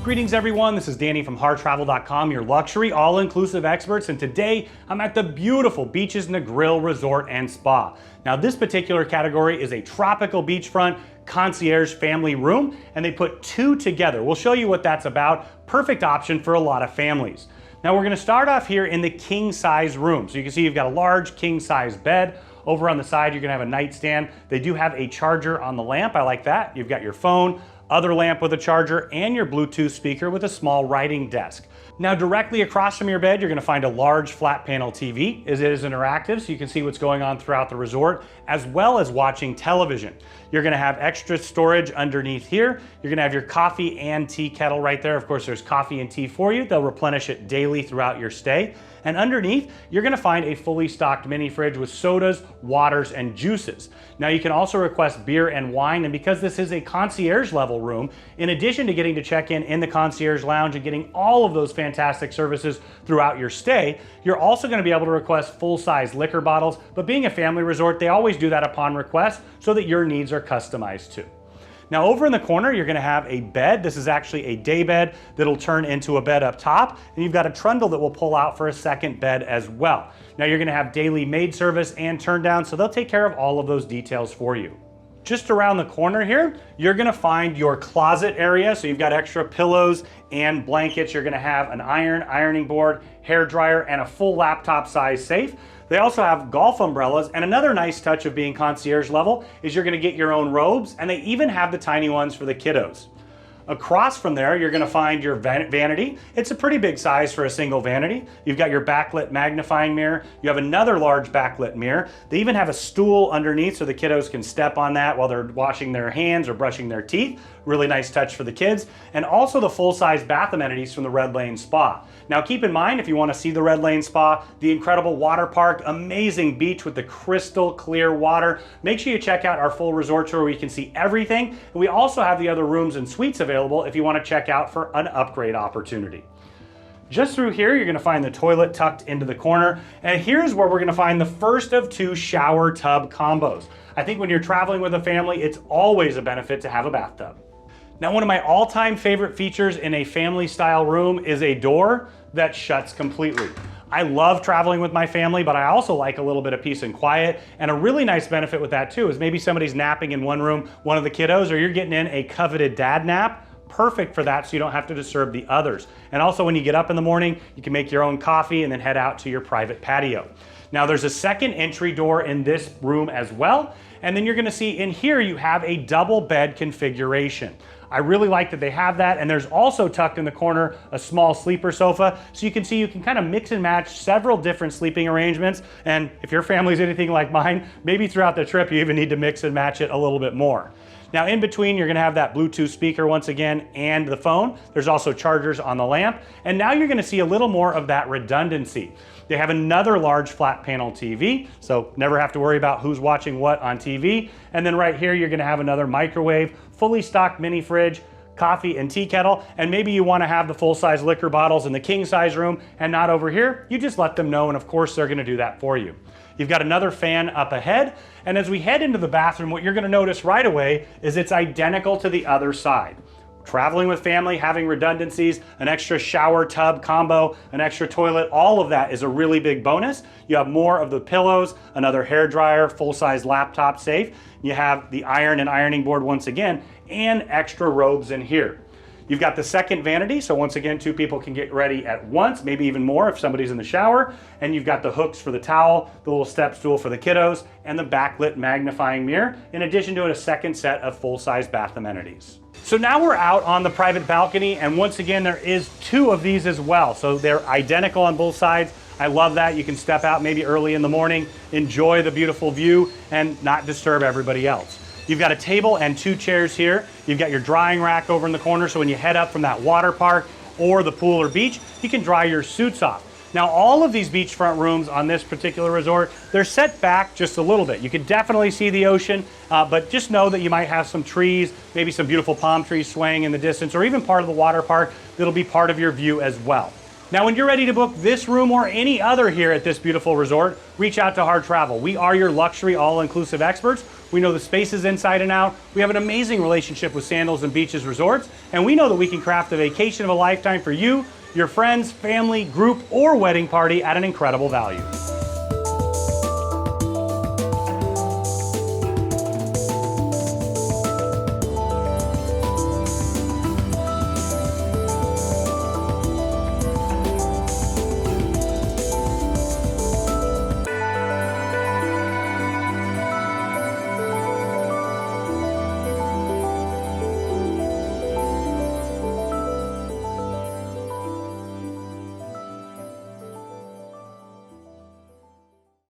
Greetings everyone, this is Danny from harrtravel.com, your luxury all-inclusive experts, and today I'm at the beautiful Beaches Negril Resort and Spa. Now this particular category is a tropical beachfront concierge family room, and they put two together. We'll show you what that's about. Perfect option for a lot of families. Now we're gonna start off here in the king size room. So you can see you've got a large king size bed. Over on the side, you're gonna have a nightstand. They do have a charger on the lamp, I like that. You've got your phone, other lamp with a charger, and your Bluetooth speaker with a small writing desk. Now directly across from your bed, you're gonna find a large flat panel TV. It is interactive, so you can see what's going on throughout the resort, as well as watching television. You're gonna have extra storage underneath here. You're gonna have your coffee and tea kettle right there. Of course, there's coffee and tea for you. They'll replenish it daily throughout your stay. And underneath, you're gonna find a fully stocked mini fridge with sodas, waters, and juices. Now you can also request beer and wine, and because this is a concierge level room, in addition to getting to check in the concierge lounge and getting all of those fantastic services throughout your stay, you're also gonna be able to request full-size liquor bottles, but being a family resort, they always do that upon request so that your needs are customized too. Now over in the corner, you're gonna have a bed. This is actually a day bed that'll turn into a bed up top, and you've got a trundle that will pull out for a second bed as well. Now you're gonna have daily maid service and turn down, so they'll take care of all of those details for you. Just around the corner here, you're gonna find your closet area. So you've got extra pillows and blankets. You're gonna have an ironing board, hair dryer, and a full laptop size safe. They also have golf umbrellas, and another nice touch of being concierge level is you're gonna get your own robes, and they even have the tiny ones for the kiddos. Across from there, you're gonna find your vanity. It's a pretty big size for a single vanity. You've got your backlit magnifying mirror. You have another large backlit mirror. They even have a stool underneath so the kiddos can step on that while they're washing their hands or brushing their teeth. Really nice touch for the kids. And also the full-size bath amenities from the Red Lane Spa. Now keep in mind, if you wanna see the Red Lane Spa, the incredible water park, amazing beach with the crystal clear water, make sure you check out our full resort tour where you can see everything. And we also have the other rooms and suites available if you want to check out for an upgrade opportunity. Just through here, you're going to find the toilet tucked into the corner, and here's where we're going to find the first of two shower tub combos. I think when you're traveling with a family, it's always a benefit to have a bathtub. Now, one of my all-time favorite features in a family style room is a door that shuts completely. I love traveling with my family, but I also like a little bit of peace and quiet. And a really nice benefit with that too is maybe somebody's napping in one room, one of the kiddos, or you're getting in a coveted dad nap. Perfect for that, so you don't have to disturb the others. And also when you get up in the morning, you can make your own coffee and then head out to your private patio. Now there's a second entry door in this room as well. And then you're gonna see in here, you have a double bed configuration. I really like that they have that, and there's also tucked in the corner a small sleeper sofa, so you can see you can kind of mix and match several different sleeping arrangements, and if your family's anything like mine, maybe throughout the trip you even need to mix and match it a little bit more. Now in between, you're gonna have that Bluetooth speaker once again and the phone. There's also chargers on the lamp, and now you're gonna see a little more of that redundancy. They have another large flat panel TV, so never have to worry about who's watching what on TV. And then right here, you're gonna have another microwave, fully stocked mini fridge, coffee and tea kettle, and maybe you wanna have the full-size liquor bottles in the king size room and not over here, you just let them know, and of course they're gonna do that for you. You've got another fan up ahead, and as we head into the bathroom, what you're gonna notice right away is it's identical to the other side. Traveling with family, having redundancies, an extra shower tub combo, an extra toilet, all of that is a really big bonus. You have more of the pillows, another hair dryer, full-size laptop safe. You have the iron and ironing board once again, and extra robes in here. You've got the second vanity, so once again, two people can get ready at once, maybe even more if somebody's in the shower. And you've got the hooks for the towel, the little step stool for the kiddos, and the backlit magnifying mirror, in addition to a second set of full-size bath amenities. So now we're out on the private balcony, and once again, there is two of these as well. So they're identical on both sides. I love that. You can step out maybe early in the morning, enjoy the beautiful view, and not disturb everybody else. You've got a table and two chairs here. You've got your drying rack over in the corner, so when you head up from that water park or the pool or beach, you can dry your suits off. Now, all of these beachfront rooms on this particular resort, they're set back just a little bit. You can definitely see the ocean, but just know that you might have some trees, maybe some beautiful palm trees swaying in the distance, or even part of the water park that'll be part of your view as well. Now, when you're ready to book this room or any other here at this beautiful resort, reach out to Harr Travel. We are your luxury all-inclusive experts. We know the spaces inside and out. We have an amazing relationship with Sandals and Beaches Resorts, and we know that we can craft a vacation of a lifetime for you, your friends, family, group, or wedding party at an incredible value.